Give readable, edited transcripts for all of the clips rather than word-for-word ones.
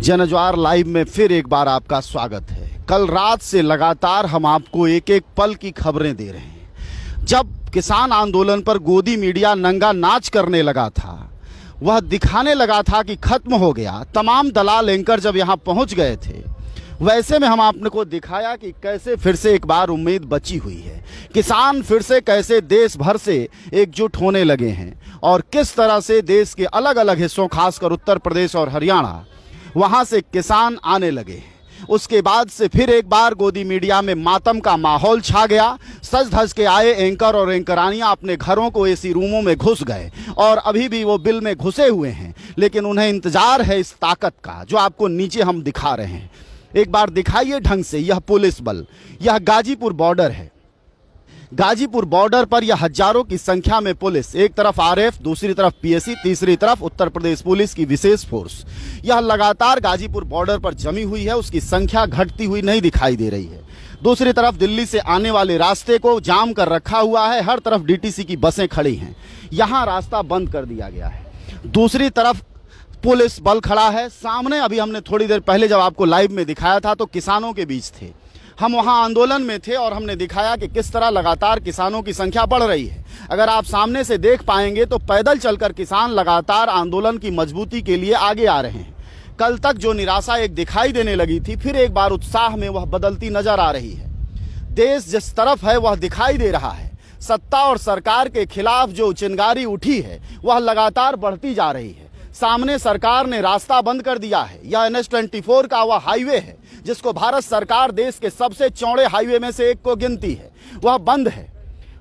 जनज्वार live में फिर एक बार आपका स्वागत है। कल रात से लगातार हम आपको एक एक पल की खबरें दे रहे हैं। जब किसान आंदोलन पर गोदी मीडिया नंगा नाच करने लगा था, वह दिखाने लगा था कि खत्म हो गया। तमाम दलाल एंकर जब यहाँ पहुँच गए थे, वैसे में हम आपको दिखाया कि कैसे फिर से एक बार उम्मीद बची हुई है। किसान फिर से कैसे देश भर से एकजुट होने लगे हैं और किस तरह से देश के अलग अलग हिस्सों, खासकर उत्तर प्रदेश और हरियाणा, वहां से किसान आने लगे हैं। उसके बाद से फिर एक बार गोदी मीडिया में मातम का माहौल छा गया। सज धज के आए एंकर और एंकरानियां अपने घरों को एसी रूमों में घुस गए और अभी भी वो बिल में घुसे हुए हैं, लेकिन उन्हें इंतजार है इस ताकत का जो आपको नीचे हम दिखा रहे हैं। एक बार दिखाइए ढंग से। यह पुलिस बल, यह गाजीपुर बॉर्डर है। गाजीपुर बॉर्डर पर यह हजारों की संख्या में पुलिस, एक तरफ आरएफ, दूसरी तरफ पीएसी, तीसरी तरफ उत्तर प्रदेश पुलिस की विशेष फोर्स, यह लगातार गाजीपुर बॉर्डर पर जमी हुई है। उसकी संख्या घटती हुई नहीं दिखाई दे रही है। दूसरी तरफ दिल्ली से आने वाले रास्ते को जाम कर रखा हुआ है। हर तरफ डीटीसी की बसें खड़ी हैं। यहाँ रास्ता बंद कर दिया गया है। दूसरी तरफ पुलिस बल खड़ा है। सामने अभी हमने थोड़ी देर पहले जब आपको लाइव में दिखाया था तो किसानों के बीच थे, हम वहां आंदोलन में थे और हमने दिखाया कि किस तरह लगातार किसानों की संख्या बढ़ रही है। अगर आप सामने से देख पाएंगे तो पैदल चलकर किसान लगातार आंदोलन की मजबूती के लिए आगे आ रहे हैं। कल तक जो निराशा एक दिखाई देने लगी थी, फिर एक बार उत्साह में वह बदलती नजर आ रही है। देश जिस तरफ है वह दिखाई दे रहा है। सत्ता और सरकार के खिलाफ जो चिंगारी उठी है वह लगातार बढ़ती जा रही है। सामने सरकार ने रास्ता बंद कर दिया है। यह NH-24 का वह हाईवे है जिसको भारत सरकार देश के सबसे चौड़े हाईवे में से एक को गिनती है, वह बंद है।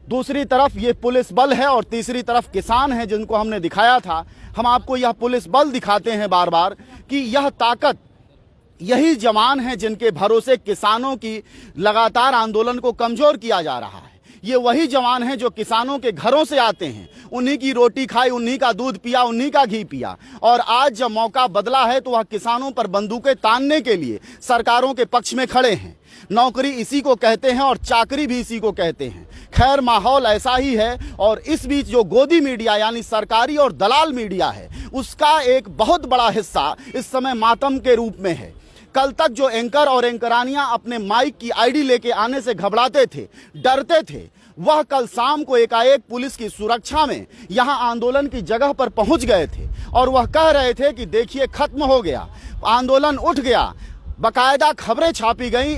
दूसरी तरफ ये पुलिस बल है और तीसरी तरफ किसान है जिनको हमने दिखाया था। हम आपको यह पुलिस बल दिखाते हैं बार बार कि यह ताकत, यही जवान है जिनके भरोसे किसानों की लगातार आंदोलन को कमजोर किया जा रहा है। ये वही जवान हैं जो किसानों के घरों से आते हैं, उन्हीं की रोटी खाई, उन्हीं का दूध पिया, उन्हीं का घी पिया। और आज जब मौका बदला है तो वह किसानों पर बंदूकें तानने के लिए सरकारों के पक्ष में खड़े हैं। नौकरी इसी को कहते हैं और चाकरी भी इसी को कहते हैं। खैर, माहौल ऐसा ही है। और इस बीच जो गोदी मीडिया यानी सरकारी और दलाल मीडिया है, उसका एक बहुत बड़ा हिस्सा इस समय मातम के रूप में है। कल तक जो एंकर और एंकरानियां अपने माइक की आईडी लेके आने से घबराते थे, डरते थे, वह कल शाम को एकाएक पुलिस की सुरक्षा में यहां आंदोलन की जगह पर पहुंच गए थे और वह कह रहे थे कि देखिए खत्म हो गया, आंदोलन उठ गया। बाकायदा खबरें छापी गई,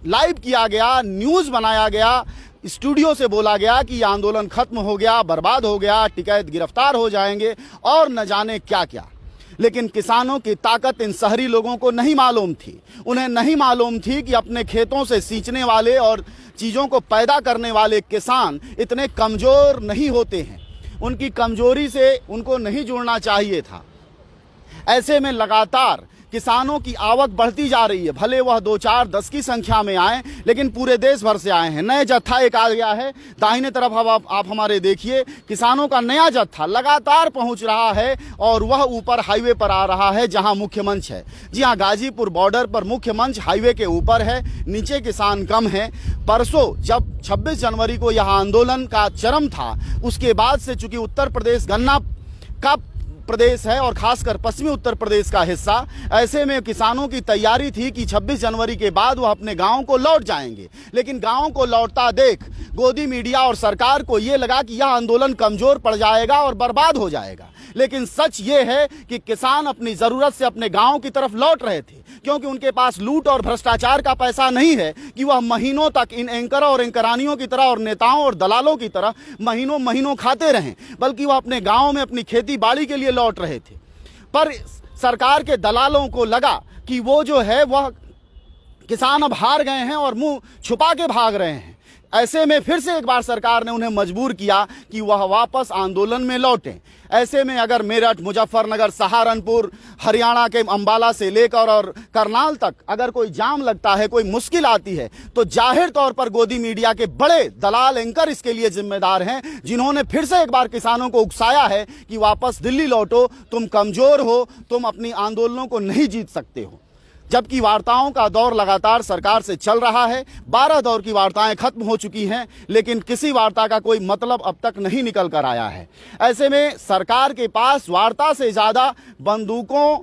लाइव किया गया, न्यूज बनाया गया, स्टूडियो से बोला गया कि यह आंदोलन खत्म हो गया, बर्बाद हो गया, टिकैत गिरफ्तार हो जाएंगे और न जाने क्या क्या। लेकिन किसानों की ताकत इन शहरी लोगों को नहीं मालूम थी। उन्हें नहीं मालूम थी कि अपने खेतों से सींचने वाले और चीज़ों को पैदा करने वाले किसान इतने कमज़ोर नहीं होते हैं। उनकी कमज़ोरी से उनको नहीं जुड़ना चाहिए था। ऐसे में लगातार किसानों की आवक बढ़ती जा रही है। भले वह 2, 4, 10 की संख्या में आए, लेकिन पूरे देश भर से आए हैं। नए जत्था एक आ गया है। दाहिने तरफ आप हमारे देखिए, किसानों का नया जत्था लगातार पहुंच रहा है और वह ऊपर हाईवे पर आ रहा है जहां मुख्य मंच है। जी हां, गाजीपुर बॉर्डर पर मुख्य मंच हाईवे के ऊपर है, नीचे किसान कम है। परसों जब 26 जनवरी को यह आंदोलन का चरम था, उसके बाद से चूंकि उत्तर प्रदेश गन्ना का प्रदेश है और खासकर पश्चिमी उत्तर प्रदेश का हिस्सा, ऐसे में किसानों की तैयारी थी कि 26 जनवरी के बाद वह अपने गांव को लौट जाएंगे। लेकिन गांव को लौटता देख गोदी मीडिया और सरकार को यह लगा कि यह आंदोलन कमजोर पड़ जाएगा और बर्बाद हो जाएगा। लेकिन सच ये है कि किसान अपनी जरूरत से अपने गांव की तरफ लौट रहे थे, क्योंकि उनके पास लूट और भ्रष्टाचार का पैसा नहीं है कि वह महीनों तक इन एंकर और एंकरानियों की तरह और नेताओं और दलालों की तरह महीनों महीनों खाते रहें, बल्कि वह अपने गांव में अपनी खेती बाड़ी के लिए लौट रहे थे। पर सरकार के दलालों को लगा कि वो जो है वह किसान अब हार गए हैं और मुंह छुपा के भाग रहे हैं। ऐसे में फिर से एक बार सरकार ने उन्हें मजबूर किया कि वह वापस आंदोलन में लौटें। ऐसे में अगर मेरठ, मुजफ्फरनगर, सहारनपुर, हरियाणा के अंबाला से लेकर और करनाल तक अगर कोई जाम लगता है, कोई मुश्किल आती है, तो जाहिर तौर पर गोदी मीडिया के बड़े दलाल एंकर इसके लिए जिम्मेदार हैं, जिन्होंने फिर से एक बार किसानों को उकसाया है कि वापस दिल्ली लौटो, तुम कमजोर हो, तुम अपनी आंदोलनों को नहीं जीत सकते हो। जबकि वार्ताओं का दौर लगातार सरकार से चल रहा है। 12 दौर की वार्ताएं खत्म हो चुकी हैं, लेकिन किसी वार्ता का कोई मतलब अब तक नहीं निकल कर आया है। ऐसे में सरकार के पास वार्ता से ज़्यादा बंदूकों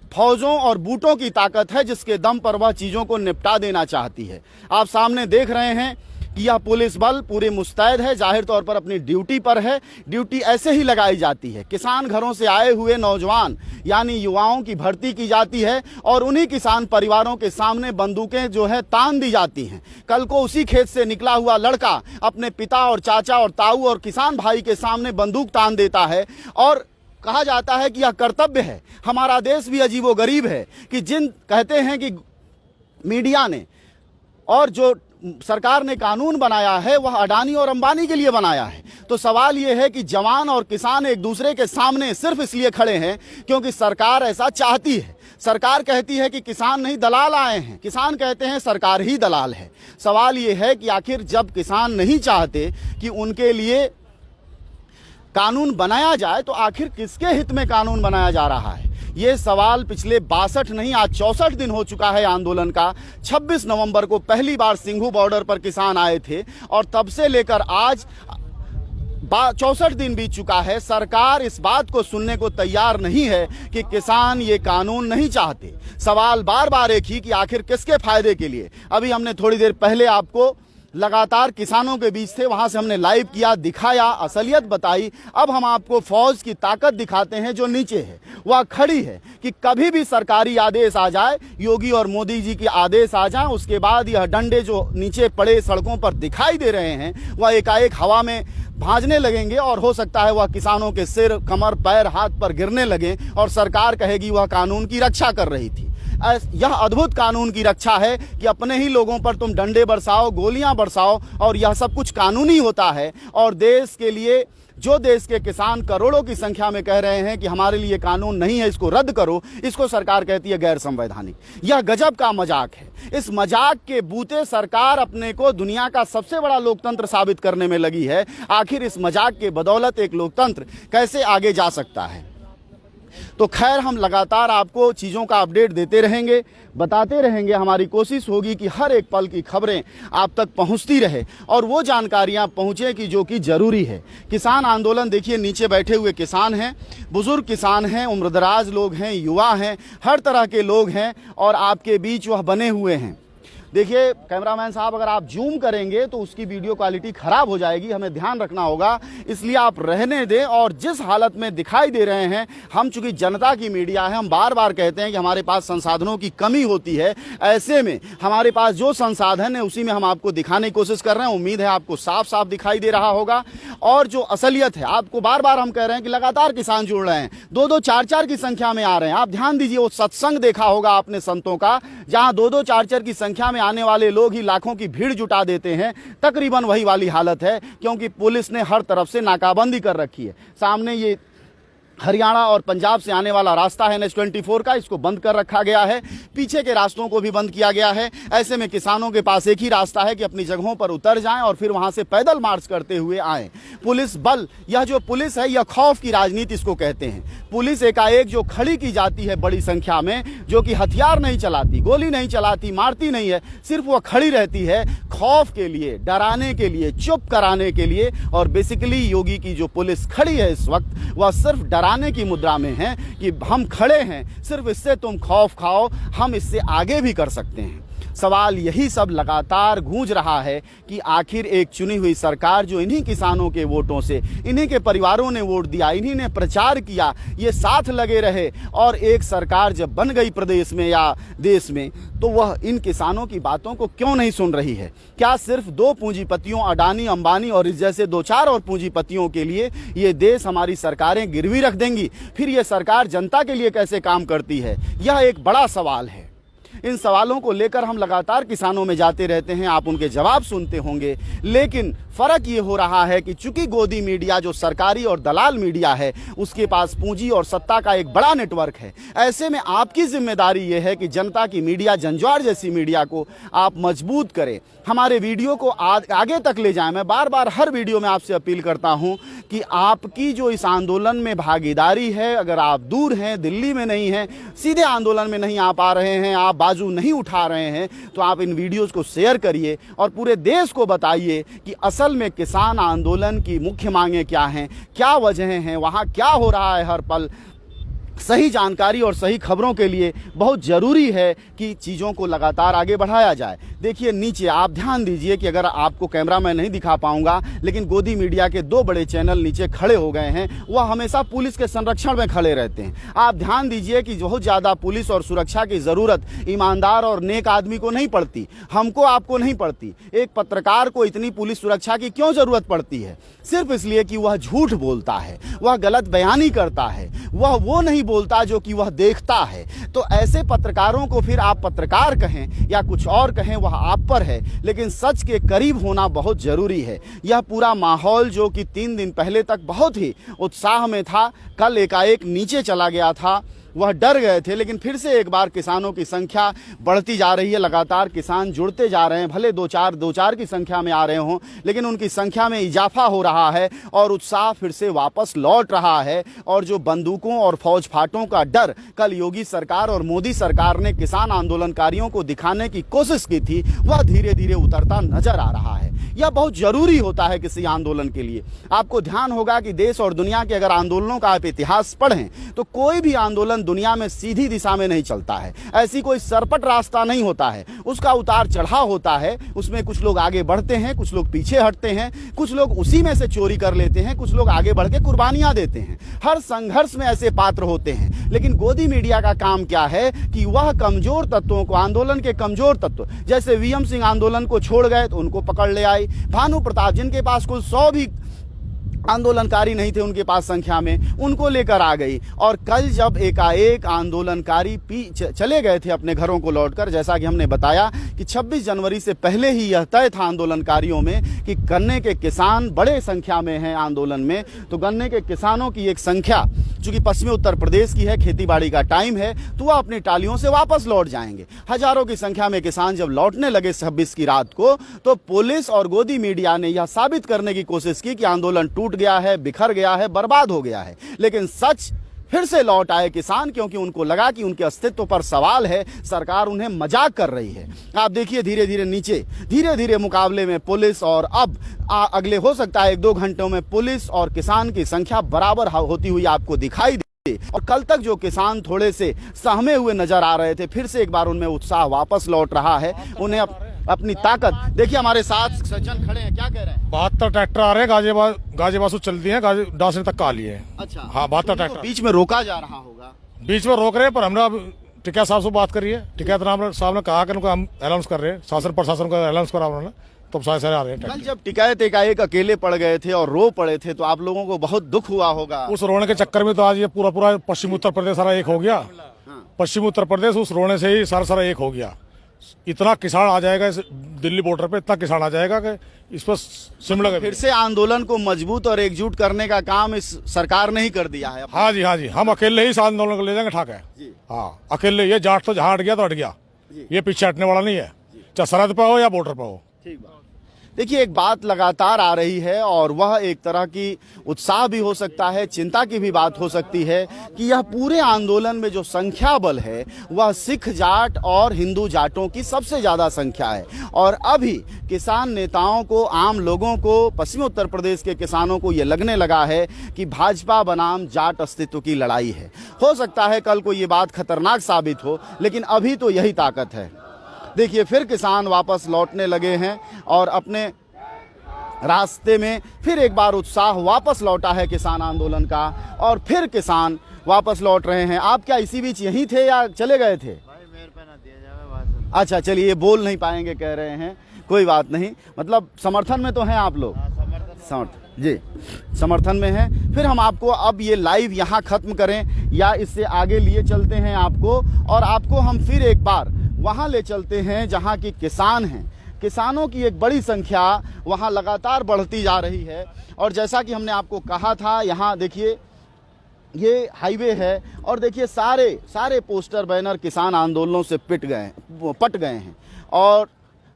फौजों और बूटों की ताकत है जिसके दम पर वह चीज़ों को निपटा देना चाहती है। आप सामने देख रहे हैं कि यह पुलिस बल पूरे मुस्तैद है, जाहिर तौर पर अपनी ड्यूटी पर है। ड्यूटी ऐसे ही लगाई जाती है। किसान घरों से आए हुए नौजवान यानी युवाओं की भर्ती की जाती है और उन्हीं किसान परिवारों के सामने बंदूकें जो है तान दी जाती हैं। कल को उसी खेत से निकला हुआ लड़का अपने पिता और चाचा और ताऊ और किसान भाई के सामने बंदूक तान देता है और कहा जाता है कि यह कर्तव्य है। हमारा देश भी अजीबोगरीब है कि जिन कहते हैं कि मीडिया ने और जो सरकार ने कानून बनाया है वह अडानी और अंबानी के लिए बनाया है। तो सवाल यह है कि जवान और किसान एक दूसरे के सामने सिर्फ इसलिए खड़े हैं क्योंकि सरकार ऐसा चाहती है। सरकार कहती है कि किसान नहीं दलाल आए हैं, किसान कहते हैं सरकार ही दलाल है। सवाल यह है कि आखिर जब किसान नहीं चाहते कि उनके लिए कानून बनाया जाए तो आखिर किसके हित में कानून बनाया जा रहा है? ये सवाल पिछले 62 नहीं आज 64 दिन हो चुका है आंदोलन का। 26 नवंबर को पहली बार सिंघू बॉर्डर पर किसान आए थे और तब से लेकर आज 64 दिन बीत चुका है। सरकार इस बात को सुनने को तैयार नहीं है कि किसान ये कानून नहीं चाहते। सवाल बार बार एक ही कि आखिर किसके फायदे के लिए। अभी हमने थोड़ी देर पहले आपको लगातार किसानों के बीच थे, वहां से हमने लाइव किया, दिखाया, असलियत बताई। अब हम आपको फौज की ताकत दिखाते हैं जो नीचे है, वह खड़ी है कि कभी भी सरकारी आदेश आ जाए, योगी और मोदी जी के आदेश आ जाए, उसके बाद यह डंडे जो नीचे पड़े सड़कों पर दिखाई दे रहे हैं वह एकाएक हवा में भाजने लगेंगे और हो सकता है वह किसानों के सिर, कमर, पैर, हाथ पर गिरने लगे और सरकार कहेगी वह कानून की रक्षा कर रही थी। यह अद्भुत कानून की रक्षा है कि अपने ही लोगों पर तुम डंडे बरसाओ, गोलियां बरसाओ और यह सब कुछ कानूनी होता है। और देश के लिए जो देश के किसान करोड़ों की संख्या में कह रहे हैं कि हमारे लिए कानून नहीं है, इसको रद्द करो, इसको सरकार कहती है गैर संवैधानिक। यह गजब का मजाक है। इस मजाक के बूते सरकार अपने को दुनिया का सबसे बड़ा लोकतंत्र साबित करने में लगी है। आखिर इस मजाक के बदौलत एक लोकतंत्र कैसे आगे जा सकता है? तो खैर, हम लगातार आपको चीज़ों का अपडेट देते रहेंगे, बताते रहेंगे। हमारी कोशिश होगी कि हर एक पल की खबरें आप तक पहुंचती रहे और वो जानकारियां पहुंचे कि जो कि ज़रूरी है। किसान आंदोलन देखिए, नीचे बैठे हुए किसान हैं, बुजुर्ग किसान हैं, उम्रदराज लोग हैं, युवा हैं, हर तरह के लोग हैं और आपके बीच वह बने हुए हैं। देखिए कैमरामैन साहब, अगर आप जूम करेंगे तो उसकी वीडियो क्वालिटी ख़राब हो जाएगी, हमें ध्यान रखना होगा, इसलिए आप रहने दें। और जिस हालत में दिखाई दे रहे हैं, हम चूंकि जनता की मीडिया है, हम बार बार कहते हैं कि हमारे पास संसाधनों की कमी होती है। ऐसे में हमारे पास जो संसाधन है उसी में हम आपको दिखाने की कोशिश कर रहे हैं। उम्मीद है आपको साफ साफ दिखाई दे रहा होगा। और जो असलियत है, आपको बार बार हम कह रहे हैं कि लगातार किसान जुड़ रहे हैं, 2-2, 4-4 की संख्या में आ रहे हैं। आप ध्यान दीजिए, वो सत्संग देखा होगा आपने संतों का, जहां 2-2, 4-4 की संख्या में आने वाले लोग ही लाखों की भीड़ जुटा देते हैं। तकरीबन वही वाली हालत है क्योंकि पुलिस ने हर तरफ से नाकाबंदी कर रखी है। सामने ये हरियाणा और पंजाब से आने वाला रास्ता है NH-24 का, इसको बंद कर रखा गया है। पीछे के रास्तों को भी बंद किया गया है। ऐसे में किसानों के पास एक ही रास्ता है कि अपनी जगहों पर उतर जाएं और फिर वहां से पैदल मार्च करते हुए आएं। पुलिस बल, यह जो पुलिस है, यह खौफ की राजनीति इसको कहते हैं। पुलिस एकाएक जो खड़ी की जाती है बड़ी संख्या में, जो कि हथियार नहीं चलाती, गोली नहीं चलाती, मारती नहीं है, सिर्फ वह खड़ी रहती है खौफ के लिए, डराने के लिए, चुप कराने के लिए। और बेसिकली योगी की जो पुलिस खड़ी है इस वक्त, वह सिर्फ डराने की मुद्रा में है कि हम खड़े हैं, सिर्फ इससे तुम खौफ खाओ, हम इससे आगे भी कर सकते हैं। सवाल यही सब लगातार गूंज रहा है कि आखिर एक चुनी हुई सरकार जो इन्हीं किसानों के वोटों से, इन्हीं के परिवारों ने वोट दिया, इन्हीं ने प्रचार किया, ये साथ लगे रहे, और एक सरकार जब बन गई प्रदेश में या देश में, तो वह इन किसानों की बातों को क्यों नहीं सुन रही है? क्या सिर्फ 2 पूंजीपतियों, अडानी, अंबानी और इस जैसे 2-4 और पूंजीपतियों के लिए ये देश, हमारी सरकारें गिरवी रख देंगी? फिर ये सरकार जनता के लिए कैसे काम करती है? यह एक बड़ा सवाल है। इन सवालों को लेकर हम लगातार किसानों में जाते रहते हैं, आप उनके जवाब सुनते होंगे। लेकिन फर्क ये हो रहा है कि चूंकि गोदी मीडिया जो सरकारी और दलाल मीडिया है, उसके पास पूंजी और सत्ता का एक बड़ा नेटवर्क है। ऐसे में आपकी जिम्मेदारी ये है कि जनता की मीडिया, जंजवार जैसी मीडिया को आप मजबूत करें, हमारे वीडियो को आगे तक ले जाएं। मैं बार बार हर वीडियो में आपसे अपील करता हूं कि आपकी जो इस आंदोलन में भागीदारी है, अगर आप दूर हैं, दिल्ली में नहीं हैं, सीधे आंदोलन में नहीं आ पा रहे हैं, आप बाजू नहीं उठा रहे हैं, तो आप इन वीडियोस को शेयर करिए और पूरे देश को बताइए कि असल में किसान आंदोलन की मुख्य मांगें क्या हैं, क्या वजहें हैं, वहां क्या हो रहा है हर पल। सही जानकारी और सही खबरों के लिए बहुत ज़रूरी है कि चीज़ों को लगातार आगे बढ़ाया जाए। देखिए नीचे आप ध्यान दीजिए कि अगर आपको कैमरा मैं नहीं दिखा पाऊंगा, लेकिन गोदी मीडिया के 2 बड़े चैनल नीचे खड़े हो गए हैं। वह हमेशा पुलिस के संरक्षण में खड़े रहते हैं। आप ध्यान दीजिए कि बहुत ज़्यादा पुलिस और सुरक्षा की ज़रूरत ईमानदार और नेक आदमी को नहीं पड़ती, हमको आपको नहीं पड़ती। एक पत्रकार को इतनी पुलिस सुरक्षा की क्यों ज़रूरत पड़ती है? सिर्फ इसलिए कि वह झूठ बोलता है, वह गलत बयानी करता है, वह वो नहीं बोलता जो कि वह देखता है। तो ऐसे पत्रकारों को फिर आप पत्रकार कहें या कुछ और कहें, वह आप पर है, लेकिन सच के करीब होना बहुत जरूरी है। यह पूरा माहौल जो कि 3 दिन पहले तक बहुत ही उत्साह में था, कल एकाएक नीचे चला गया था। वह डर गए थे, लेकिन फिर से एक बार किसानों की संख्या बढ़ती जा रही है। लगातार किसान जुड़ते जा रहे हैं, भले 2-4 की संख्या में आ रहे हों, लेकिन उनकी संख्या में इजाफा हो रहा है और उत्साह फिर से वापस लौट रहा है। और जो बंदूकों और फौज फाटों का डर कल योगी सरकार और मोदी सरकार ने किसान आंदोलनकारियों को दिखाने की कोशिश की थी, वह धीरे धीरे उतरता नजर आ रहा है। यह बहुत जरूरी होता है किसी आंदोलन के लिए। आपको ध्यान होगा कि देश और दुनिया के अगर आंदोलनों का आप इतिहास पढ़ें तो कोई भी आंदोलन दुनिया में सीधी दिशा में नहीं चलता है। ऐसी कोई सरपट रास्ता नहीं होता है, उसका उतार चढ़ाव होता है। उसमें कुछ लोग आगे बढ़ते हैं, कुछ लोग पीछे हटते हैं, कुछ लोग उसी में से चोरी कर लेते हैं, कुछ लोग आगे बढ़ के कुर्बानियां देते हैं। हर संघर्ष में ऐसे पात्र होते हैं, लेकिन गोदी मीडिया का काम क्या है कि वह कमजोर तत्वों को, आंदोलन के कमजोर तत्व, जैसे वीएम सिंह आंदोलन को छोड़ गए तो उनको पकड़ ले आई। भानु प्रताप जिनके पास कुल 100 भी आंदोलनकारी नहीं थे उनके पास संख्या में, उनको लेकर आ गई। और कल जब एकाएक आंदोलनकारी चले गए थे अपने घरों को लौटकर, जैसा कि हमने बताया कि 26 जनवरी से पहले ही यह तय था आंदोलनकारियों में कि गन्ने के किसान बड़े संख्या में हैं आंदोलन में। तो गन्ने के किसानों की एक संख्या, चूंकि पश्चिमी उत्तर प्रदेश की है, खेतीबाड़ी का टाइम है, तो वह अपनी टालियों से वापस लौट जाएंगे। हजारों की संख्या में किसान जब लौटने लगे 26 की रात को, तो पुलिस और गोदी मीडिया ने यह साबित करने की कोशिश की कि आंदोलन टूट गया है, बिखर गया है, बर्बाद हो गया है। लेकिन सच फिर से लौट आए किसान, क्योंकि उनको लगा कि उनके अस्तित्व पर सवाल है, सरकार उन्हें मजाक कर रही है। आप देखिए धीरे धीरे नीचे, धीरे धीरे मुकाबले में पुलिस और अब अगले हो सकता है 1-2 घंटों में पुलिस और किसान की संख्या बराबर होती हुई आपको दिखाई दे। और कल तक जो किसान थोड़े से सहमे हुए नजर आ रहे थे, फिर से एक बार उनमें उत्साह वापस लौट रहा है। उन्हें अपनी ताकत देखिए। हमारे साथ सज्जन खड़े हैं, क्या कह रहे हैं? 72 ट्रैक्टर आ रहे हैं, गाजियाबाद से चल दिए हैं, डांसने तक का लिए हैं। अच्छा, हाँ 72 ट्रैक्टर बीच में रोका जा रहा होगा। बीच में रोक रहे हैं, पर हमने अब टिकैत साहब से बात करी है। टिकैत साहब ने कहा कि उनको हम अनाउंस कर रहे हैं, शासन प्रशासन का अनाउंस करा उन्होंने, तो सारे आ रहे हैं। कल जब टिकैत एकाएक अकेले पड़ गए थे और रो पड़े थे, तो आप लोगों को बहुत दुख हुआ होगा। उस रोने के चक्कर में तो आज ये पूरा पश्चिमी उत्तर प्रदेश सारा एक हो गया। पश्चिमी उत्तर प्रदेश उस रोने से ही सारा एक हो गया। इतना किसान आ जाएगा इस दिल्ली बॉर्डर पे, इतना किसान आ जाएगा कि इस पर शिमला फिर से आंदोलन को मजबूत और एकजुट करने का काम इस सरकार ने ही कर दिया है। हाँ जी, हम अकेले ही इस आंदोलन को ले जाएंगे, ठाक है। हाँ अकेले, ये जाट तो जहाँ हट गया तो हट गया, ये पीछे हटने वाला नहीं है, चाहे सरहद पे हो या बॉर्डर पे हो। ठीक बात। देखिए एक बात लगातार आ रही है और वह एक तरह की उत्साह भी हो सकता है, चिंता की भी बात हो सकती है कि यह पूरे आंदोलन में जो संख्या बल है वह सिख जाट और हिंदू जाटों की सबसे ज़्यादा संख्या है। और अभी किसान नेताओं को, आम लोगों को, पश्चिमी उत्तर प्रदेश के किसानों को ये लगने लगा है कि भाजपा बनाम जाट अस्तित्व की लड़ाई है। हो सकता है कल को ये बात खतरनाक साबित हो, लेकिन अभी तो यही ताकत है। देखिए फिर किसान वापस लौटने लगे हैं और अपने रास्ते में फिर एक बार उत्साह वापस लौटा है किसान आंदोलन का, और फिर किसान वापस लौट रहे हैं। आप क्या इसी बीच यहीं थे या चले गए थे? अच्छा चलिए, बोल नहीं पाएंगे कह रहे हैं, कोई बात नहीं। मतलब समर्थन में तो हैं आप लोग? समर्थन जी, समर्थन में हैं। फिर हम आपको अब ये लाइव यहाँ खत्म करें या इससे आगे लिए चलते हैं आपको, और आपको हम फिर एक बार वहाँ ले चलते हैं जहाँ की किसान हैं। किसानों की एक बड़ी संख्या वहाँ लगातार बढ़ती जा रही है। और जैसा कि हमने आपको कहा था, यहाँ देखिए ये हाईवे है और देखिए सारे पोस्टर बैनर किसान आंदोलनों से पट गए हैं। और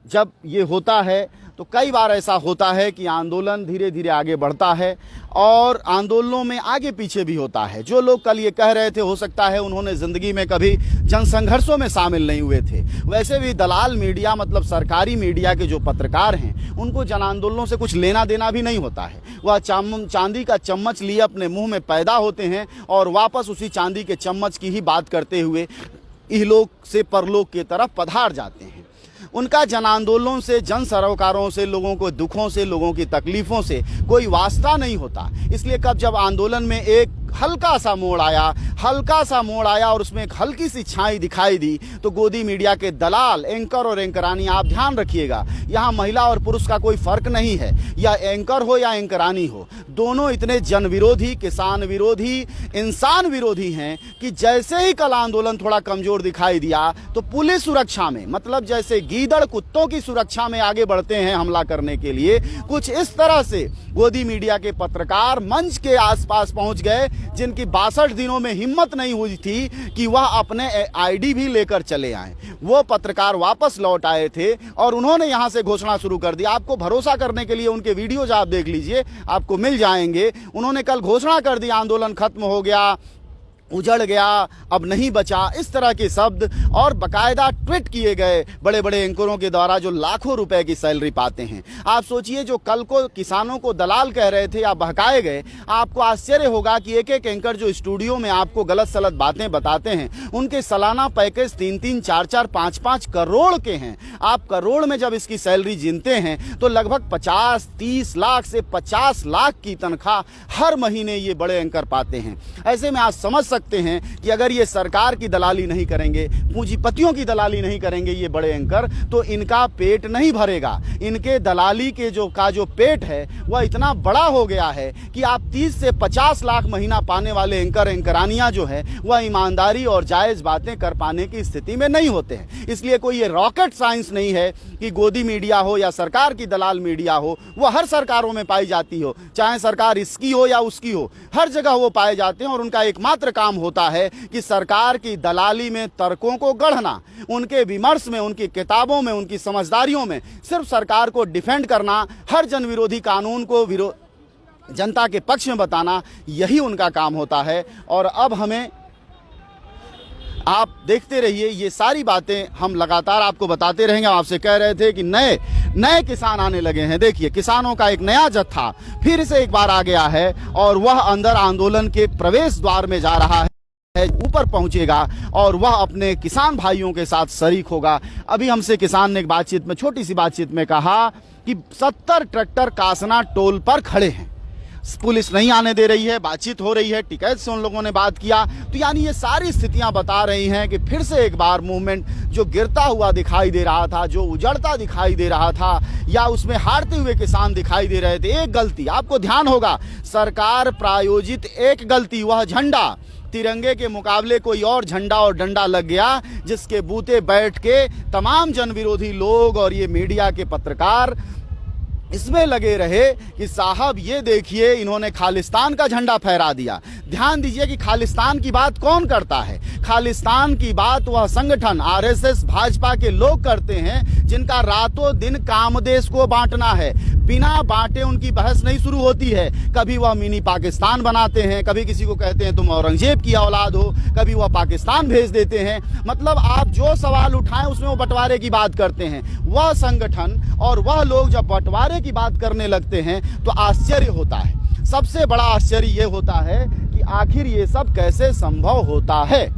जब ये होता है तो कई बार ऐसा होता है कि आंदोलन धीरे धीरे आगे बढ़ता है और आंदोलनों में आगे पीछे भी होता है। जो लोग कल ये कह रहे थे हो सकता है उन्होंने ज़िंदगी में कभी जनसंघर्षों में शामिल नहीं हुए थे, वैसे भी दलाल मीडिया मतलब सरकारी मीडिया के जो पत्रकार हैं उनको जन आंदोलनों से कुछ लेना देना भी नहीं होता है। वह चांदी का चम्मच लिए अपने मुंह में पैदा होते हैं और वापस उसी चांदी के चम्मच की ही बात करते हुए इहलोक से परलोक की तरफ पधार जाते हैं। उनका जन आंदोलनों से, जन सरोकारों से, लोगों को दुखों से, लोगों की तकलीफ़ों से कोई वास्ता नहीं होता। इसलिए कब जब आंदोलन में एक हल्का सा मोड़ आया और उसमें एक हल्की सी छाई दिखाई दी तो गोदी मीडिया के दलाल, एंकर और एंकरानी, आप ध्यान रखिएगा यहाँ महिला और पुरुष का कोई फर्क नहीं है, या एंकर हो या एंकरानी हो, दोनों इतने जन विरोधी, किसान विरोधी, इंसान विरोधी हैं कि जैसे ही कल आंदोलन थोड़ा कमजोर दिखाई दिया तो पुलिस सुरक्षा में, मतलब जैसे गीदड़ कुत्तों की सुरक्षा में आगे बढ़ते हैं हमला करने के लिए, कुछ इस तरह से गोदी मीडिया के पत्रकार मंच के आसपास पहुंच गए जिनकी 62 दिनों में हिम्मत नहीं हुई थी कि वह अपने आईडी भी लेकर चले आए। वो पत्रकार वापस लौट आए थे और उन्होंने यहां से घोषणा शुरू कर दी। आपको भरोसा करने के लिए उनके वीडियोज आप देख लीजिए, आपको मिल जाएंगे। उन्होंने कल घोषणा कर दी आंदोलन खत्म हो गया, उजड़ गया, अब नहीं बचा, इस तरह के शब्द, और बकायदा ट्वीट किए गए बड़े बड़े एंकरों के द्वारा जो लाखों रुपए की सैलरी पाते हैं। आप सोचिए, जो कल को किसानों को दलाल कह रहे थे या बहकाए गए, आपको आश्चर्य होगा कि एक एक एंकर जो स्टूडियो में आपको गलत सलत बातें बताते हैं उनके सालाना पैकेज 3-3, 4-4, 5-5 करोड़ के हैं। आप करोड़ में जब इसकी सैलरी गिनते हैं तो लगभग 50-30 लाख से 50 लाख की तनख्वाह हर महीने ये बड़े एंकर पाते हैं। ऐसे में आप समझ सकते हैं कि अगर ये सरकार की दलाली नहीं करेंगे, पूंजीपतियों की दलाली नहीं करेंगे ये बड़े एंकर, तो इनका पेट नहीं भरेगा। इनके दलाली के जो पेट है वह इतना बड़ा हो गया है कि आप 30 से 50 लाख महीना पाने वाले एंकर एंकरानियां जो है वह ईमानदारी और जायज बातें कर पाने की स्थिति में नहीं होते हैं। इसलिए कोई ये रॉकेट साइंस नहीं है कि गोदी मीडिया हो या सरकार की दलाल मीडिया हो, वह हर सरकारों में पाई जाती हो, चाहे सरकार इसकी हो या उसकी हो, हर जगह वो पाए जाते हैं। और उनका एकमात्र काम होता है कि सरकार की दलाली में तर्कों को गढ़ना, उनके विमर्श में, उनकी किताबों में, उनकी समझदारियों में सिर्फ सरकार को डिफेंड करना, हर जन विरोधी कानून को जनता के पक्ष में बताना, यही उनका काम होता है। और अब हमें, आप देखते रहिए, ये सारी बातें हम लगातार आपको बताते रहेंगे। हम आपसे कह रहे थे कि नए किसान आने लगे हैं। देखिए, किसानों का एक नया जत्था फिर से एक बार आ गया है और वह अंदर आंदोलन के प्रवेश द्वार में जा रहा है, ऊपर पहुंचेगा और वह अपने किसान भाइयों के साथ शरीक होगा। अभी हमसे किसान ने एक बातचीत में, छोटी सी बातचीत में कहा कि 70 ट्रैक्टर कासना टोल पर खड़े हैं, पुलिस नहीं आने दे रही है, बातचीत हो रही है, टिकैत से उन लोगों ने बात किया। तो यानी ये सारी स्थितियां बता रही हैं कि फिर से एक बार मूवमेंट जो गिरता हुआ दिखाई दे रहा था, जो उजड़ता दिखाई दे रहा था, या उसमें हारते हुए किसान दिखाई दे रहे थे। एक गलती आपको ध्यान होगा, सरकार प्रायोजित एक गलती, वह झंडा, तिरंगे के मुकाबले कोई और झंडा और डंडा लग गया, जिसके बूते बैठ के तमाम जन विरोधी लोग और ये मीडिया के पत्रकार इसमें लगे रहे कि साहब ये देखिए, इन्होंने खालिस्तान का झंडा फहरा दिया। ध्यान दीजिए कि खालिस्तान की बात कौन करता है? खालिस्तान की बात वह संगठन आरएसएस, भाजपा के लोग करते हैं जिनका रातों दिन काम देश को बांटना है। बिना बांटे उनकी बहस नहीं शुरू होती है। कभी वह मिनी पाकिस्तान बनाते हैं, कभी किसी को कहते हैं तुम औरंगजेब की औलाद हो, कभी वह पाकिस्तान भेज देते हैं। मतलब आप जो सवाल उठाएं उसमें वो बंटवारे की बात करते हैं। वह संगठन और वह लोग जब बंटवारे की बात करने लगते हैं तो आश्चर्य होता है। सबसे बड़ा आश्चर्य ये होता है कि आखिर ये सब कैसे संभव होता है।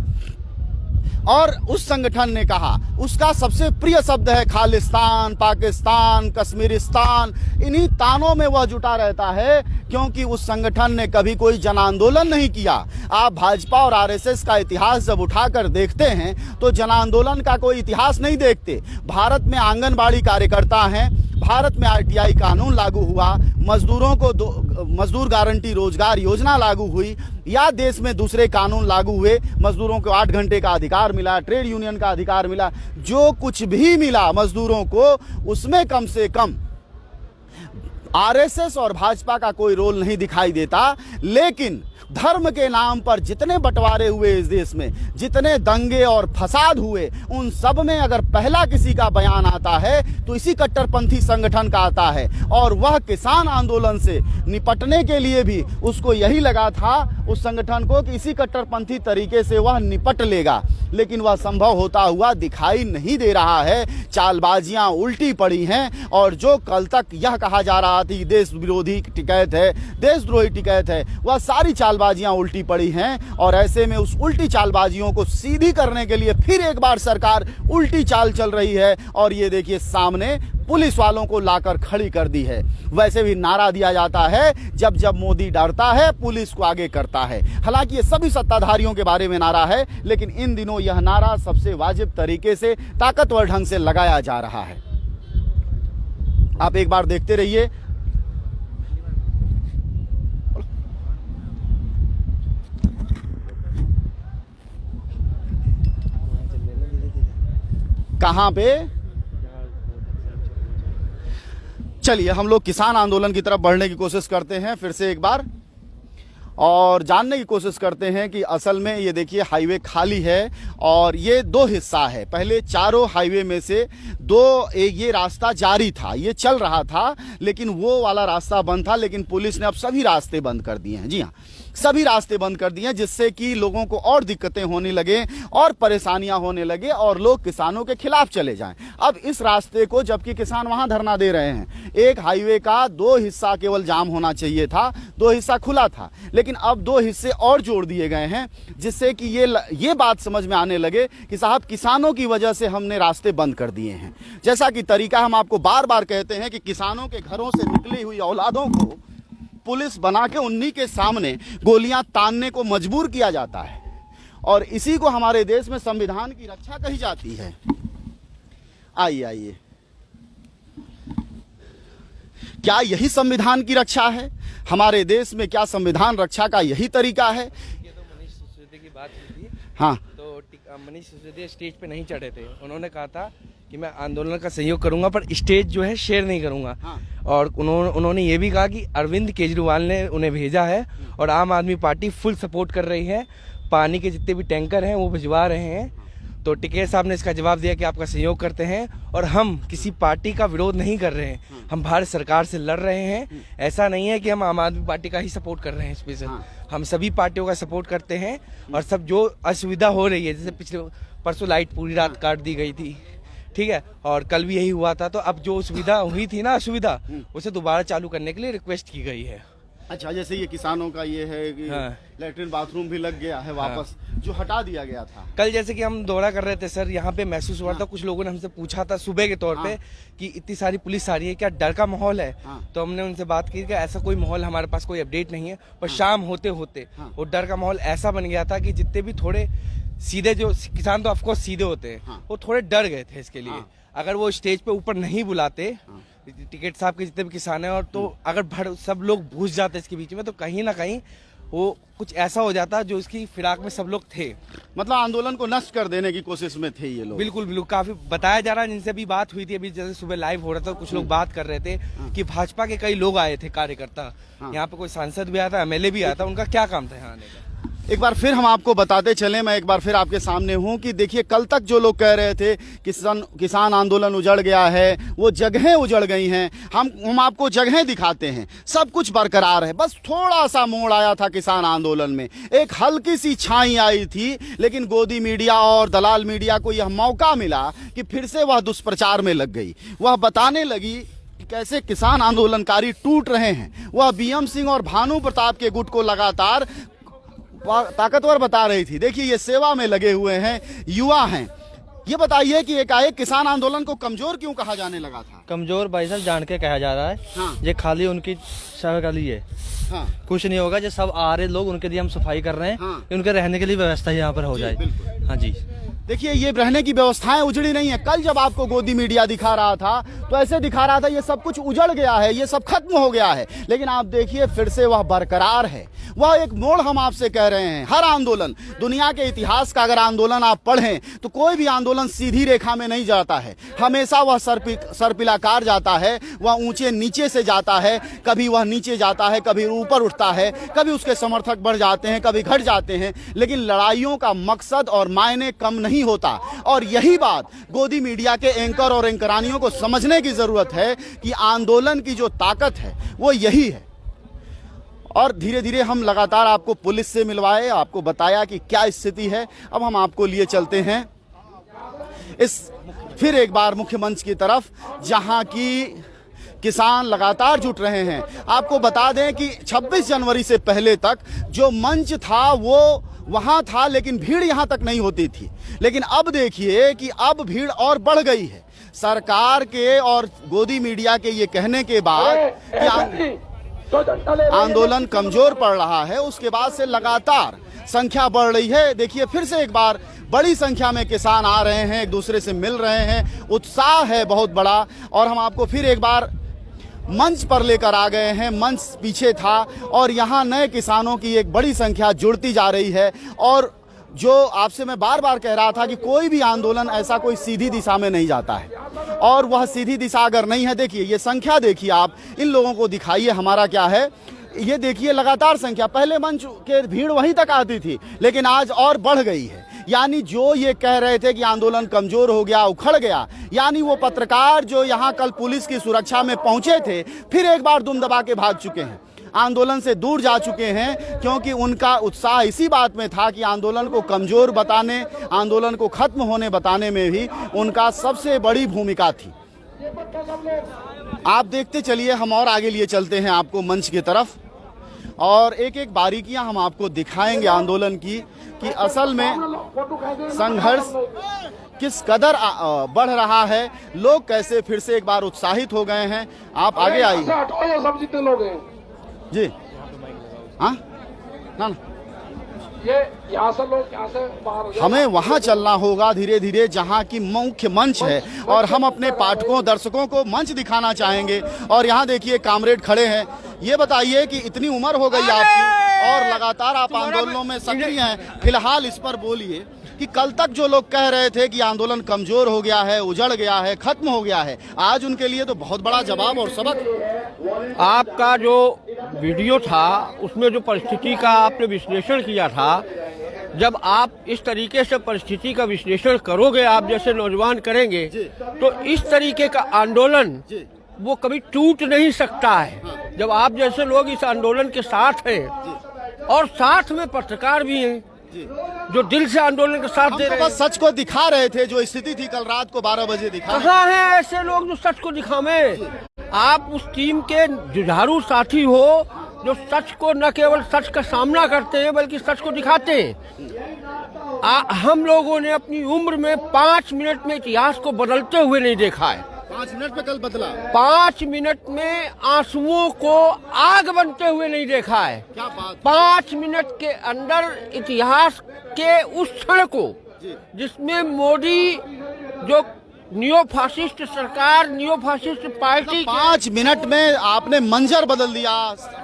और उस संगठन ने कहा, उसका सबसे प्रिय शब्द है खालिस्तान, पाकिस्तान, कश्मीरिस्तान। इन्हीं तानों में वह जुटा रहता है क्योंकि उस संगठन ने कभी कोई जन आंदोलन नहीं किया। आप भाजपा और आरएसएस का इतिहास जब उठाकर देखते हैं तो जन आंदोलन का कोई इतिहास नहीं देखते। भारत में आंगनबाड़ी कार्यकर्ता हैं, भारत में आरटीआई कानून लागू हुआ, मजदूरों को मजदूर गारंटी रोजगार योजना लागू हुई, या देश में दूसरे कानून लागू हुए, मजदूरों को 8 घंटे का अधिकार मिला, ट्रेड यूनियन का अधिकार मिला, जो कुछ भी मिला मजदूरों को, उसमें कम से कम आरएसएस और भाजपा का कोई रोल नहीं दिखाई देता, लेकिन धर्म के नाम पर जितने बंटवारे हुए इस देश में, जितने दंगे और फसाद हुए, उन सब में अगर पहला किसी का बयान आता है तो इसी कट्टरपंथी संगठन का आता है। और वह किसान आंदोलन से निपटने के लिए भी उसको यही लगा था उस संगठन को कि इसी कट्टरपंथी तरीके से वह निपट लेगा, लेकिन वह संभव होता हुआ दिखाई नहीं दे रहा है। चालबाजियां उल्टी पड़ी हैं और जो कल तक यह कहा जा रहा था देश विरोधी टिकैत है, देशद्रोही टिकैत है, वह सारी चालबाजियां उल्टी पड़ी हैं। और ऐसे में उस उल्टी चालबाजियों को सीधी करने के लिए फिर एक बार सरकार उल्टी चाल चल रही है। और ये देखिए सामने पुलिस वालों को लाकर खड़ी कर दी है। वैसे भी नारा दिया जाता है, जब जब मोदी डरता है पुलिस को आगे करता है। हालांकि ये सभी सत्ताधारियों के बारे में नारा है, लेकिन इन दिनों यह नारा सबसे वाजिब तरीके से ताकतवर ढंग से लगाया जा रहा है। आप एक बार देखते रहिए। कहां पे? चलिए हम लोग किसान आंदोलन की तरफ बढ़ने की कोशिश करते हैं फिर से एक बार, और जानने की कोशिश करते हैं कि असल में ये देखिए हाईवे खाली है और ये दो हिस्सा है। पहले चारों हाईवे में से दो, ये रास्ता जारी था, ये चल रहा था, लेकिन वो वाला रास्ता बंद था। लेकिन पुलिस ने अब सभी रास्ते बंद कर दिए हैं। जी हाँ, सभी रास्ते बंद कर दिए हैं, जिससे कि लोगों को और दिक्कतें होने लगे और परेशानियां होने लगे और लोग किसानों के खिलाफ चले जाएं। अब इस रास्ते को, जबकि किसान वहां धरना दे रहे हैं, एक हाईवे का दो हिस्सा केवल जाम होना चाहिए था, दो हिस्सा खुला था, लेकिन अब दो हिस्से और जोड़ दिए गए हैं, जिससे कि ये बात समझ में आने लगे कि साहब किसानों की वजह से हमने रास्ते बंद कर दिए हैं। जैसा कि तरीका हम आपको बार बार कहते हैं कि किसानों के घरों से निकली हुई औलादों को पुलिस बना के उन्हीं के सामने गोलियां तानने को मजबूर किया जाता है, और इसी को हमारे देश में संविधान की रक्षा कही जाती है। आइए आइए, क्या यही संविधान की रक्षा है हमारे देश में? क्या संविधान रक्षा का यही तरीका है? ये तो मनीष सिसोदिया की बात हुई थी। हाँ, तो मनीष सिसोदिया स्टेज पे नहीं चढ़े थे। उन्होंने कहा था कि मैं आंदोलन का सहयोग करूंगा पर स्टेज जो है शेयर नहीं करूंगा। हाँ। और उन्होंने ये भी कहा कि अरविंद केजरीवाल ने उन्हें भेजा है और आम आदमी पार्टी फुल सपोर्ट कर रही है। पानी के जितने भी टैंकर हैं वो भिजवा रहे हैं। तो टिकैत साहब ने इसका जवाब दिया कि आपका सहयोग करते हैं और हम किसी पार्टी का विरोध नहीं कर रहे हैं, हम भारत सरकार से लड़ रहे हैं। ऐसा नहीं है कि हम आम आदमी पार्टी का ही सपोर्ट कर रहे हैं स्पेशल, हम सभी पार्टियों का सपोर्ट करते हैं। और सब जो असुविधा हो रही है, जैसे पिछले परसों लाइट पूरी रात काट दी गई थी, ठीक है, और कल भी यही हुआ था, तो अब जो सुविधा हुई थी ना असुविधा, उसे दोबारा चालू करने के लिए रिक्वेस्ट की गई है। अच्छा, जैसे ये किसानों का ये है कि लेटरिन बाथरूम भी लग गया है वापस, जो हटा दिया गया था। कल जैसे कि हम दौरा कर रहे थे सर, यहाँ पे महसूस हुआ था, कुछ लोगों ने हमसे पूछा था सुबह के तौर पे कि इतनी सारी पुलिस आ रही है, क्या डर का माहौल है? तो हमने उनसे बात की कि ऐसा कोई माहौल हमारे पास कोई अपडेट नहीं है। पर शाम होते होते वो डर का माहौल ऐसा बन गया था कि जितने भी थोड़े सीधे जो किसान, तो ऑफकोर्स सीधे होते हैं, वो थोड़े डर गए थे इसके लिए। अगर वो स्टेज पे ऊपर नहीं बुलाते टिकैत साहब के जितने भी किसान हैं, और तो अगर सब लोग घुस जाते इसके बीच में, तो कहीं ना कहीं वो कुछ ऐसा हो जाता जो इसकी फिराक में सब लोग थे। मतलब आंदोलन को नष्ट कर देने की कोशिश में थे ये लोग। बिल्कुल बिल्कुल, काफी बताया जा रहा है। जिनसे भी बात हुई थी अभी, जैसे सुबह लाइव हो रहा था, कुछ लोग बात कर रहे थे कि भाजपा के कई लोग आए थे कार्यकर्ता, यहाँ पे कोई सांसद भी आया था, एमएलए भी आया था, उनका क्या काम था यहाँ आने का? एक बार फिर हम आपको बताते चले, मैं एक बार फिर आपके सामने हूं कि देखिए कल तक जो लोग कह रहे थे किसान आंदोलन उजड़ गया है, वो जगहें उजड़ गई हैं। हम आपको जगहें दिखाते हैं, सब कुछ बरकरार है। बस थोड़ा सा मोड़ आया था किसान आंदोलन में, एक हल्की सी छाई आई थी, लेकिन गोदी मीडिया और दलाल मीडिया को यह मौका मिला कि फिर से वह दुष्प्रचार में लग गई। वह बताने लगी कि कैसे किसान आंदोलनकारी टूट रहे हैं। वह बीएम सिंह और भानु प्रताप के गुट को लगातार ताकतवर बता रही थी। देखिए ये सेवा में लगे हुए हैं, युवा हैं। ये बताइए कि एकाएक किसान आंदोलन को कमजोर क्यों कहा जाने लगा था? कमजोर भाई साहब जान के कहा जा रहा है। ये खाली उनकी शहर के लिए कुछ नहीं होगा। जो सब आ रहे लोग, उनके लिए हम सफाई कर रहे हैं, उनके रहने के लिए व्यवस्था यहाँ पर हो जाए। हाँ जी। देखिए ये रहने की व्यवस्थाएं उजड़ी नहीं है। कल जब आपको गोदी मीडिया दिखा रहा था तो ऐसे दिखा रहा था ये सब कुछ उजड़ गया है, ये सब खत्म हो गया है, लेकिन आप देखिए फिर से वह बरकरार है। वह एक मोड़ हम आपसे कह रहे हैं। हर आंदोलन, दुनिया के इतिहास का अगर आंदोलन आप पढ़ें तो कोई भी आंदोलन सीधी रेखा में नहीं जाता है, हमेशा वह सरपिलाकार जाता है, वह ऊंचे नीचे से जाता है, कभी वह नीचे जाता है, कभी ऊपर उठता है, कभी उसके समर्थक बढ़ जाते हैं, कभी घट जाते हैं, लेकिन लड़ाइयों का मकसद और मायने कम नहीं होता। और यही बात गोदी मीडिया के एंकर और एंकरानियों को समझने की जरूरत है कि आंदोलन की जो ताकत है वो यही है। और धीरे धीरे हम लगातार आपको पुलिस से मिलवाए, आपको बताया कि क्या स्थिति है। अब हम आपको लिए चलते हैं इस फिर एक बार मुख्य मंच की तरफ, जहां की किसान लगातार जुट रहे हैं। आपको बता दें कि 26 जनवरी से पहले तक जो मंच था वो वहां था, लेकिन भीड़ यहां तक नहीं होती थी। लेकिन अब देखिए कि अब भीड़ और बढ़ गई है। सरकार के और गोदी मीडिया के ये कहने के बाद कि आंदोलन कमजोर पड़ रहा है, उसके बाद से लगातार संख्या बढ़ रही है। देखिए फिर से एक बार बड़ी संख्या में किसान आ रहे हैं, एक दूसरे से मिल रहे हैं, उत्साह है बहुत बड़ा। और हम आपको फिर एक बार मंच पर लेकर आ गए हैं। मंच पीछे था और यहाँ नए किसानों की एक बड़ी संख्या जुड़ती जा रही है। और जो आपसे मैं बार बार कह रहा था कि कोई भी आंदोलन ऐसा कोई सीधी दिशा में नहीं जाता है, और वह सीधी दिशा अगर नहीं है, देखिए ये संख्या देखिए, आप इन लोगों को दिखाइए हमारा क्या है, ये देखिए लगातार संख्या। पहले मंच के भीड़ वहीं तक आती थी, लेकिन आज और बढ़ गई है। यानी जो ये कह रहे थे कि आंदोलन कमजोर हो गया, उखड़ गया, यानी वो पत्रकार जो यहाँ कल पुलिस की सुरक्षा में पहुंचे थे, फिर एक बार दुम दबा के भाग चुके हैं, आंदोलन से दूर जा चुके हैं, क्योंकि उनका उत्साह इसी बात में था कि आंदोलन को कमजोर बताने, आंदोलन को खत्म होने बताने में भी उनका सबसे बड़ी भूमिका थी। आप देखते चलिए, हम और आगे लिए चलते हैं आपको मंच की तरफ, और एक एक बारीकियां हम आपको दिखाएंगे आंदोलन की, कि असल में संघर्ष किस कदर बढ़ रहा है, लोग कैसे फिर से एक बार उत्साहित हो गए हैं। आप आगे आइए। सब जितने लोग हैं जी, हाँ ना, ये यहाँ से लोग यहाँ से बाहर, हमें वहां चलना होगा धीरे धीरे जहां की मुख्य मंच है, और हम अपने पाठकों दर्शकों को मंच दिखाना चाहेंगे। और यहाँ देखिए कामरेड खड़े हैं। ये बताइए कि इतनी उम्र हो गई आपकी और लगातार आप आंदोलनों में सक्रिय हैं, फिलहाल इस पर बोलिए कि कल तक जो लोग कह रहे थे कि आंदोलन कमजोर हो गया है, उजड़ गया है, खत्म हो गया है, आज उनके लिए तो बहुत बड़ा जवाब और सबक। आपका जो वीडियो था उसमें जो परिस्थिति का आपने विश्लेषण किया था, जब आप इस तरीके से परिस्थिति का विश्लेषण करोगे, आप जैसे नौजवान करेंगे, तो इस तरीके का आंदोलन वो कभी टूट नहीं सकता है। जब आप जैसे लोग इस आंदोलन के साथ हैं, और साथ में पत्रकार भी हैं जो दिल से आंदोलन का साथ दे रहे हैं। बस सच को दिखा रहे थे, जो स्थिति थी कल रात को 12 बजे दिखा। कहाँ हैं ऐसे लोग जो सच को दिखावे? आप उस टीम के जुझारू साथी हो जो सच को न केवल सच का सामना करते हैं बल्कि सच को दिखाते हैं। हम लोगों ने अपनी उम्र में 5 मिनट में इतिहास को बदलते हुए नहीं देखा है। 5 मिनट में कल बदला, 5 मिनट में आंसुओं को आग बनते हुए नहीं देखा है। क्या बात। 5 मिनट के अंदर इतिहास के उस क्षण को, जिसमें मोदी जो नियो फासिस्ट सरकार, नियो फासिस्ट पार्टी, 5 मिनट में आपने मंजर बदल दिया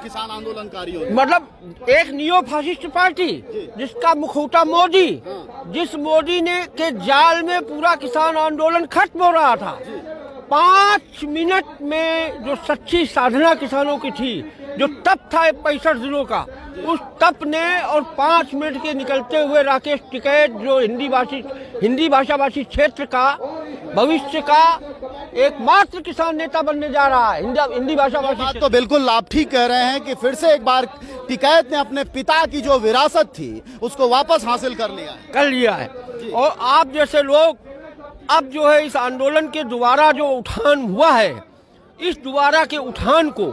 किसान आंदोलनकारियों ने। मतलब एक नियो फासिस्ट पार्टी जिसका मुखौटा मोदी, जिस मोदी ने के जाल में पूरा किसान आंदोलन खत्म हो रहा था, 5 मिनट में जो सच्ची साधना किसानों की थी, जो तप था 65 दिनों का, उस तप ने और 5 मिनट के निकलते हुए राकेश टिकैत जो हिंदी भाषा भाषी क्षेत्र का भविष्य का एकमात्र किसान नेता बनने जा रहा है। हिंदी भाषा भाषी तो बिल्कुल आप ठीक कह रहे हैं कि फिर से एक बार टिकैत ने अपने पिता की जो विरासत थी उसको वापस हासिल कर लिया है। और आप जैसे लोग अब जो है इस आंदोलन के दोबारा जो उठान हुआ है, इस दोबारा के उठान को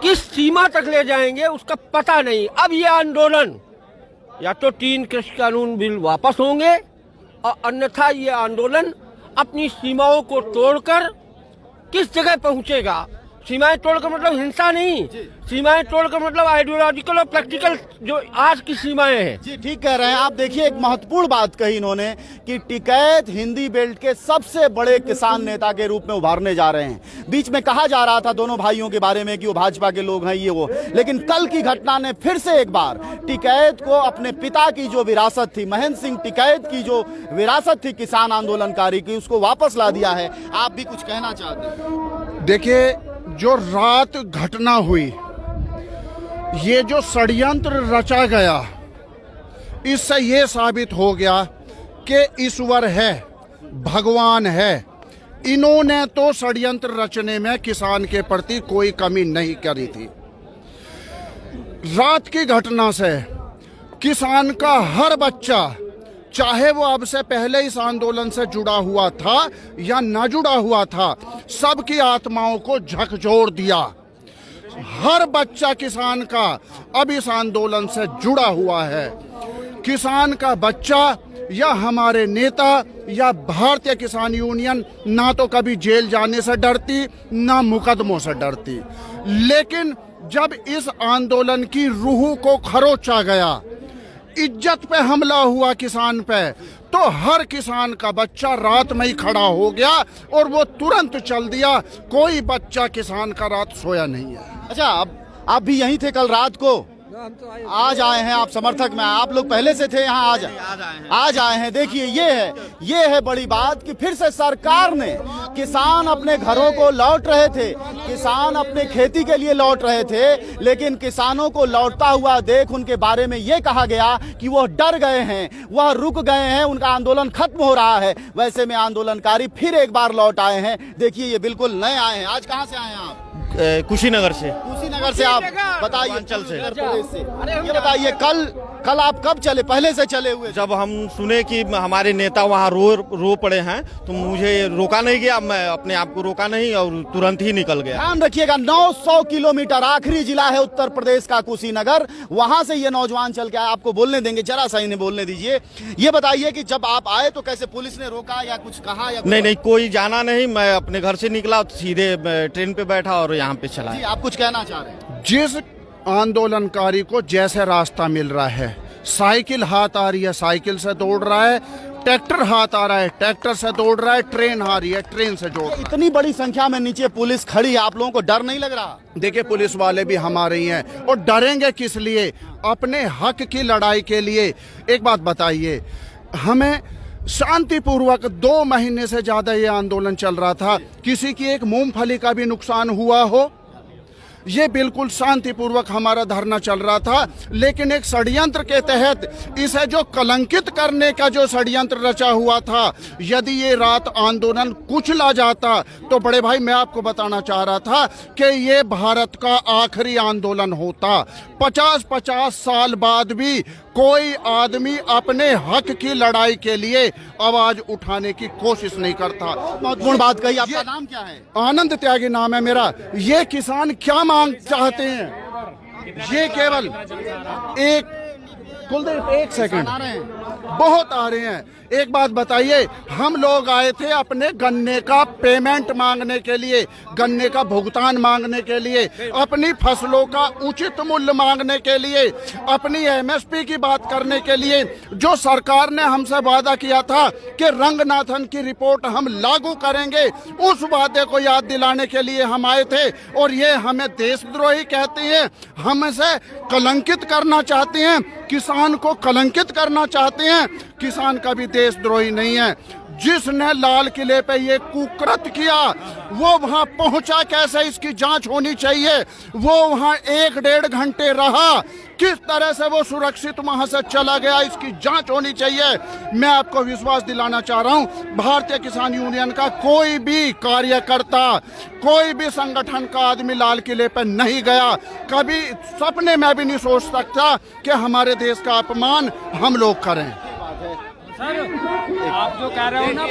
किस सीमा तक ले जाएंगे उसका पता नहीं। अब ये आंदोलन या तो 3 कृषि कानून बिल वापस होंगे, और अन्यथा ये आंदोलन अपनी सीमाओं को तोड़कर किस जगह पहुंचेगा सीमाएं तोड़ का मतलब हिंसा नहीं, सीमाएं तोड़ का मतलब आइडियोलॉजिकल और प्रैक्टिकल जो आज की सीमाएं हैं। जी ठीक कह रहे हैं आप। देखिए एक महत्वपूर्ण बात कही इन्होंने कि टिकैत हिंदी बेल्ट के सबसे बड़े किसान नेता के रूप में उभारने जा रहे हैं। बीच में कहा जा रहा था दोनों भाइयों के बारे में कि वो भाजपा के लोग हैं ये वो, लेकिन कल की घटना ने फिर से एक बार टिकैत को अपने पिता की जो विरासत थी, महेंद्र सिंह टिकैत की जो विरासत थी किसान आंदोलनकारी की, उसको वापस ला दिया है। आप भी कुछ कहना चाहते हैं? देखिए जो रात घटना हुई, ये जो षड्यंत्र रचा गया, इससे ये साबित हो गया कि ईश्वर है, भगवान है। इन्होंने तो षड्यंत्र रचने में किसान के प्रति कोई कमी नहीं करी थी। रात की घटना से किसान का हर बच्चा, चाहे वो अब से पहले इस आंदोलन से जुड़ा हुआ था या ना जुड़ा हुआ था, सबकी आत्माओं को झकझोर दिया। हर बच्चा किसान का अब इस आंदोलन से जुड़ा हुआ है। किसान का बच्चा या हमारे नेता या भारतीय किसान यूनियन ना तो कभी जेल जाने से डरती, ना मुकदमों से डरती, लेकिन जब इस आंदोलन की रूह को खरोचा गया, इज्जत पे हमला हुआ किसान पे, तो हर किसान का बच्चा रात में ही खड़ा हो गया और वो तुरंत चल दिया। कोई बच्चा किसान का रात सोया नहीं है। अच्छा, अब आप भी यहीं थे कल रात को? आज आए हैं आप समर्थक में? आप लोग पहले से थे यहाँ? आज आए हैं। देखिए ये है बड़ी बात कि फिर से सरकार ने, किसान अपने घरों को लौट रहे थे, किसान अपने खेती के लिए लौट रहे थे, लेकिन किसानों को लौटता हुआ देख उनके बारे में ये कहा गया कि वह डर गए हैं, वह रुक गए हैं, उनका आंदोलन खत्म हो रहा है। वैसे में आंदोलनकारी फिर एक बार लौट आए हैं। देखिए ये बिल्कुल नए आए हैं। आज कहाँ से आए हैं आप? कुशीनगर से। कुशीनगर से। आप बताइए, उत्तर प्रदेश से। ये बताइए कल आप कब चले? पहले से चले हुए? जब हम सुने कि हमारे नेता वहाँ रो पड़े हैं तो मुझे रोका नहीं गया, मैं अपने आप को रोका नहीं और तुरंत ही निकल गया। ध्यान रखिएगा, 900 किलोमीटर आखिरी जिला है उत्तर प्रदेश का कुशीनगर, वहां से ये नौजवान चल के आए। आपको बोलने देंगे, जरा सा इन्हें बोलने दीजिए। ये बताइए कि जब आप आए तो कैसे पुलिस ने रोका या कुछ कहा या? नहीं, कोई जाना नहीं, मैं अपने घर से निकला, सीधे ट्रेन पे बैठा और यहाँ पे चला। जी, आप कुछ कहना चाह रहे हैं? जिस आंदोलनकारी को जैसे रास्ता मिल रहा है, साइकिल हाथ आ रही है, साइकिल से दौड़ रहा है, ट्रैक्टर हाथ आ रहा है, ट्रैक्टर से दौड़ रहा है, ट्रेन आ रही है, ट्रेन से जोड़ रहा है। इतनी बड़ी संख्या में नीचे पुलिस खड़ी है, आप लोगों को डर नहीं लग रहा? देखिए पुलिस वाले भी हमारे ही हैं और डरेंगे किस लिए? अपने हक की लड़ाई के लिए। एक बात बताइए, हमें शांतिपूर्वक 2 महीने से ज्यादा ये आंदोलन चल रहा था, किसी की एक मूंगफली का भी नुकसान हुआ हो? ये बिल्कुल शांतिपूर्वक हमारा धरना चल रहा था, लेकिन एक षड्यंत्र के तहत इसे जो कलंकित करने का जो षड्यंत्र रचा हुआ था, यदि ये रात आंदोलन कुचला जाता तो बड़े भाई मैं आपको बताना चाह रहा था कि ये भारत का आखिरी आंदोलन होता। 50-50 साल बाद भी कोई आदमी अपने हक की लड़ाई के लिए आवाज उठाने की कोशिश नहीं करता। महत्वपूर्ण बात कही। आपका नाम क्या है? आनंद त्यागी नाम है मेरा। ये किसान क्या मांग चाहते हैं? ये केवल एक सेकंड, बहुत आ रहे हैं। एक बात बताइए, हम लोग आए थे अपने गन्ने का पेमेंट मांगने के लिए, गन्ने का भुगतान मांगने के लिए, अपनी फसलों का उचित मूल्य मांगने के लिए, अपनी एमएसपी की बात करने के लिए। जो सरकार ने हमसे वादा किया था कि रंगनाथन की रिपोर्ट हम लागू करेंगे, उस वादे को याद दिलाने के लिए हम आए थे। और ये हमें देशद्रोही कहते हैं, हमसे कलंकित करना चाहते हैं, किसान को कलंकित करना चाहते हैं। किसान का भी देशद्रोही नहीं है। जिसने लाल किले पे ये कुकृत किया वो वहां पहुंचा कैसे, इसकी जांच होनी चाहिए। वो वहां 1-1.5 घंटे रहा, किस तरह से वो सुरक्षित वहां से चला गया, इसकी जांच होनी चाहिए। मैं आपको विश्वास दिलाना चाह रहा हूं, भारतीय किसान यूनियन का कोई भी कार्यकर्ता, कोई भी संगठन का आदमी लाल किले पे नहीं गया। कभी सपने में भी नहीं सोच सकता कि हमारे देश का अपमान हम लोग करें। आप जो कह रहे हो ना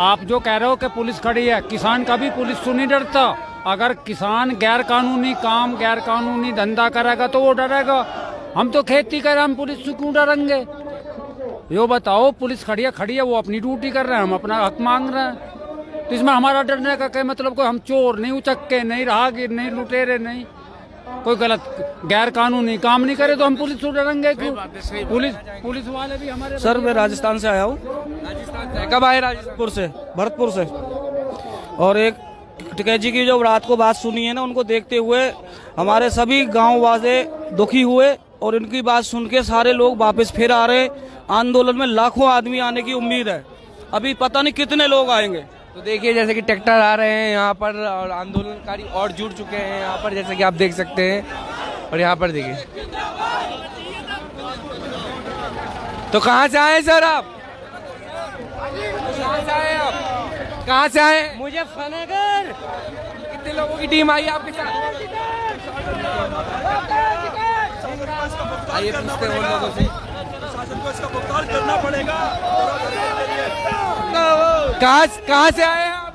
आप जो कह रहे हो कि पुलिस खड़ी है, किसान का भी पुलिस से नहीं डरता। अगर किसान गैर कानूनी काम, गैर कानूनी धंधा करेगा तो वो डरेगा। हम तो खेती कर रहे हैं, हम पुलिस से क्यों डरेंगे? यो बताओ, पुलिस खड़ी है, वो अपनी ड्यूटी कर रहे हैं, हम अपना हक मांग रहे हैं। तो इसमें हमारा डरने का क्या मतलब? कोई हम चोर नहीं, उचक्के नहीं, राहगीर नहीं, लुटेरे नहीं, कोई गलत गैर कानूनी काम नहीं करे तो हम पुलिस से डरेंगे क्यों? पुलिस वाले भी हमारे। सर मैं राजस्थान से आया हूँ, राजस्थान से कब आए? राजस्थान से भरतपुर से। और एक टिकैत जी की जो रात को बात सुनी है ना, उनको देखते हुए हमारे सभी गाँव वाले दुखी हुए और इनकी बात सुन के सारे लोग वापस फिर आ रहे। आंदोलन में लाखों आदमी आने की उम्मीद है, अभी पता नहीं कितने लोग आएंगे। तो देखिए जैसे कि ट्रैक्टर आ रहे हैं यहाँ पर और आंदोलनकारी और जुड़ चुके हैं यहाँ पर, जैसे कि आप देख सकते हैं। और यहाँ पर देखिए, तो कहाँ से आए सर आप? कहाँ से आए आप? कहाँ से आए? मुजफ्फरनगर। कितने लोगों की टीम आई है आपके साथ? आइए पूछते हैं उन लोगों से। कहाँ से आए हैं आप?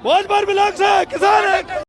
भोजपुर ब्लॉक से किसान है।